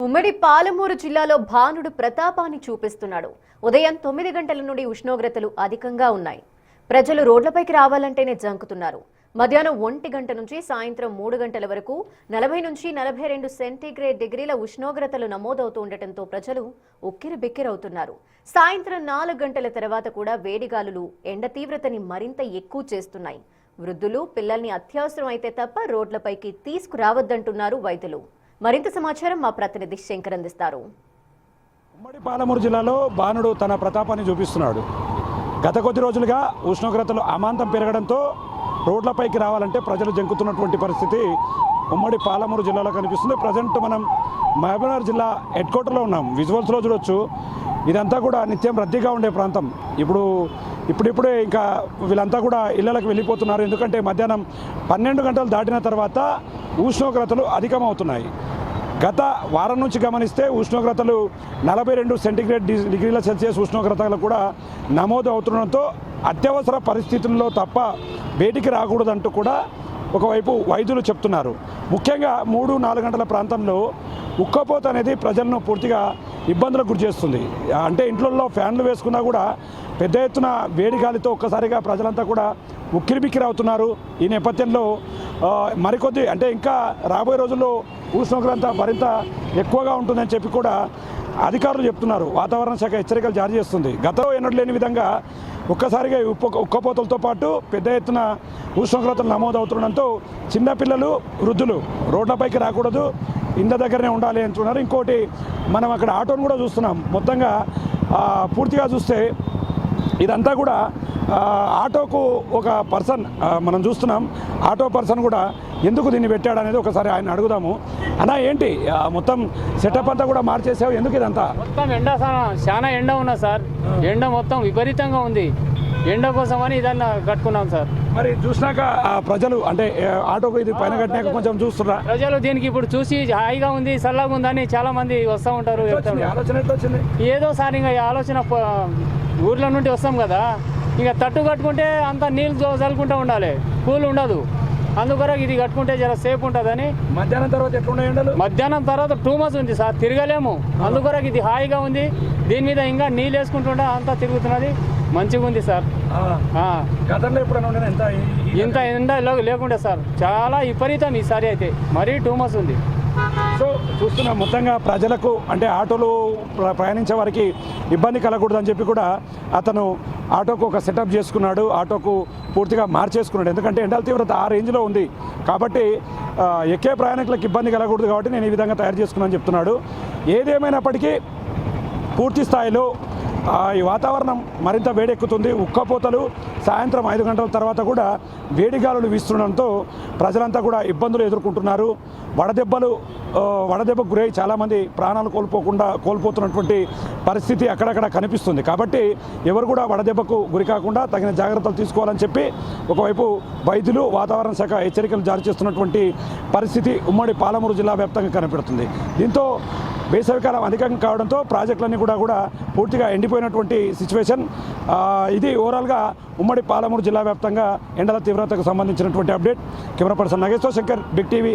ఉమ్మడి పాలమూరు జిల్లాలో భానుడు ప్రతాపాన్ని చూపిస్తున్నాడు. ఉదయం 9 గంటల నుండి ఉష్ణోగ్రతలు అధికంగా ఉన్నాయి. ప్రజలు రోడ్లపైకి రావాలంటేనే జంకుతున్నారు. మధ్యాహ్నం 1 గంట నుంచి సాయంత్రం 3 గంటల వరకు 40 నుంచి 42 సెంటీగ్రేడ్ డిగ్రీల ఉష్ణోగ్రతలు నమోదవుతూ ఉండటంతో ప్రజలు ఉక్కిరిబిక్కిరవుతున్నారు. సాయంత్రం 4 గంటల తర్వాత కూడా వేడిగాలులు ఎండ తీవ్రతని మరింత ఎక్కువ చేస్తున్నాయి. వృద్ధులు, పిల్లల్ని అత్యవసరం అయితే తప్ప రోడ్లపైకి తీసుకురావద్దంటున్నారు వైద్యులు. మరింత సమాచారం మా ప్రతినిధి శంకర్ అందిస్తారు. ఉమ్మడి పాలమూరు జిల్లాలో భానుడు తన ప్రతాపాన్ని చూపిస్తున్నాడు. గత కొద్ది రోజులుగా ఉష్ణోగ్రతలు అమాంతం పెరగడంతో రోడ్లపైకి రావాలంటే ప్రజలు జంకుతున్నటువంటి పరిస్థితి ఉమ్మడి పాలమూరు జిల్లాలో కనిపిస్తుంది. ప్రజెంట్ మనం మహబూబ్నగర్ జిల్లా హెడ్ క్వార్టర్లో ఉన్నాం. విజువల్స్లో చూడొచ్చు, ఇదంతా కూడా నిత్యం రద్దీగా ఉండే ప్రాంతం. ఇప్పుడిప్పుడే ఇంకా వీళ్ళంతా కూడా ఇళ్లకు వెళ్ళిపోతున్నారు. ఎందుకంటే మధ్యాహ్నం 12 గంటలు దాటిన తర్వాత ఉష్ణోగ్రతలు అధికమవుతున్నాయి. గత వారం నుంచి గమనిస్తే ఉష్ణోగ్రతలు 42 సెంటీగ్రేడ్ డిగ్రీల సెల్సియస్ ఉష్ణోగ్రతలు కూడా నమోదు అవుతుండడంతో అత్యవసర పరిస్థితుల్లో తప్ప బయటికి రాకూడదంటూ కూడా ఒకవైపు వైద్యులు చెప్తున్నారు. ముఖ్యంగా 3-4 గంటల ప్రాంతంలో ఉక్కపోత అనేది ప్రజలను పూర్తిగా ఇబ్బందులకు గురి చేస్తుంది. అంటే ఇంట్లో ఫ్యాన్లు వేసుకున్నా కూడా పెద్ద ఎత్తున వేడి గాలితో ఒక్కసారిగా ప్రజలంతా కూడా ఉక్కిరిబిక్కిరి అవుతున్నారు. ఈ నేపథ్యంలో మరికొద్ది అంటే ఇంకా రాబోయే రోజుల్లో ఉష్ణోగ్రత మరింత ఎక్కువగా ఉంటుందని చెప్పి కూడా అధికారులు చెప్తున్నారు. వాతావరణ శాఖ హెచ్చరికలు జారీ చేస్తుంది. గతంలో ఎన్నడూ లేని విధంగా ఒక్కసారిగా ఉక్కపోతలతో పాటు పెద్ద ఎత్తున ఉష్ణోగ్రతలు నమోదవుతుండడంతో చిన్నపిల్లలు, వృద్ధులు రోడ్లపైకి రాకూడదు, ఇండ్ల దగ్గరనే ఉండాలి అంటున్నారు. ఇంకోటి, మనం అక్కడ ఆటోను కూడా చూస్తున్నాం. మొత్తంగా పూర్తిగా చూస్తే ఇదంతా కూడా ఆటోకు ఒక పర్సన్ మనం చూస్తున్నాం. ఆటో పర్సన్ కూడా ఎందుకు దీన్ని పెట్టాడు అనేది ఒకసారి ఆయన అడుగుదాము. అన్నా, ఏంటి మొత్తం సెటప్ అంతా కూడా మార్చేసావు, ఎందుకు ఇదంతా? మొత్తం ఎండ, చాలా ఎండ ఉన్నా సార్. ఎండ మొత్తం విపరీతంగా ఉంది. ఎండ కోసమని ఇదన్నా కట్టుకున్నాం సార్. మరి చూసినాక ప్రజలు అంటే ఆటోకు ఇది పైన కట్టినాక కొంచెం చూస్తున్నా ప్రజలు దీనికి ఇప్పుడు చూసి హాయిగా ఉంది, చల్లగా ఉందని చాలా మంది వస్తూ ఉంటారు. ఆలోచన ఎట్లా వచ్చింది? ఏదో సార్ ఇంకా ఆలోచన, ఊర్ల నుండి వస్తాం కదా, ఇంకా తట్టు కట్టుకుంటే అంత నీళ్ళు చల్లుకుంటూ ఉండాలి, కూల్ ఉండదు. అందుకొరకు ఇది కట్టుకుంటే జర సేఫ్ ఉంటుందని. మధ్యాహ్నం తర్వాత ఎట్లున్నాయి ఎండలు? మధ్యాహ్నం తర్వాత 2 months ఉంది సార్, తిరగలేము. అందుకొరకు ఇది హాయిగా ఉంది. దీని మీద ఇంకా నీళ్ళు వేసుకుంటుంటే అంతా తిరుగుతున్నది, మంచిగా ఉంది సార్. గతంలో ఎప్పుడైనా ఇంత ఎండ లేకుండే సార్, చాలా విపరీతం ఈసారి అయితే, మరీ 2 months ఉంది. సో చూస్తున్నాం, మొత్తంగా ప్రజలకు అంటే ఆటోలు ప్రయాణించే వారికి ఇబ్బంది కలగకూడదని చెప్పి కూడా అతను ఆటోకు ఒక సెటప్ చేసుకున్నాడు. ఆటోకు పూర్తిగా మార్చేసుకున్నాడు. ఎందుకంటే ఎండల తీవ్రత ఆ రేంజ్లో ఉంది కాబట్టి ఎక్కే ప్రయాణికులకు ఇబ్బంది కలగకూడదు కాబట్టి నేను ఈ విధంగా తయారు చేసుకున్నాను చెప్తున్నాడు. ఏదేమైనప్పటికీ పూర్తి స్థాయిలో ఈ వాతావరణం మరింత వేడెక్కుతుంది. ఉక్కపోతలు సాయంత్రం 5 గంటల తర్వాత కూడా వేడిగాలులు వీస్తుండడంతో ప్రజలంతా కూడా ఇబ్బందులు ఎదుర్కొంటున్నారు. వడదెబ్బకు గురై చాలామంది ప్రాణాలు కోల్పోతున్నటువంటి పరిస్థితి అక్కడక్కడ కనిపిస్తుంది. కాబట్టి ఎవరు కూడా వడదెబ్బకు గురి కాకుండా తగిన జాగ్రత్తలు తీసుకోవాలని చెప్పి ఒకవైపు వైద్యులు, వాతావరణ శాఖ హెచ్చరికలు జారీ చేస్తున్నటువంటి పరిస్థితి ఉమ్మడి పాలమూరు జిల్లా వ్యాప్తంగా కనిపిస్తుంది. దీంతో వేసవికాలం అధికంగా కావడంతో ప్రాజెక్టులన్నీ కూడా పూర్తిగా ఎండిపోయినటువంటి సిచ్యువేషన్. ఇది ఓవరాల్గా ఉమ్మడి పాలమూరు జిల్లా వ్యాప్తంగా ఎండల తీవ్రతకు సంబంధించినటువంటి update. Camera person Nageshwar, Shankar, big TV.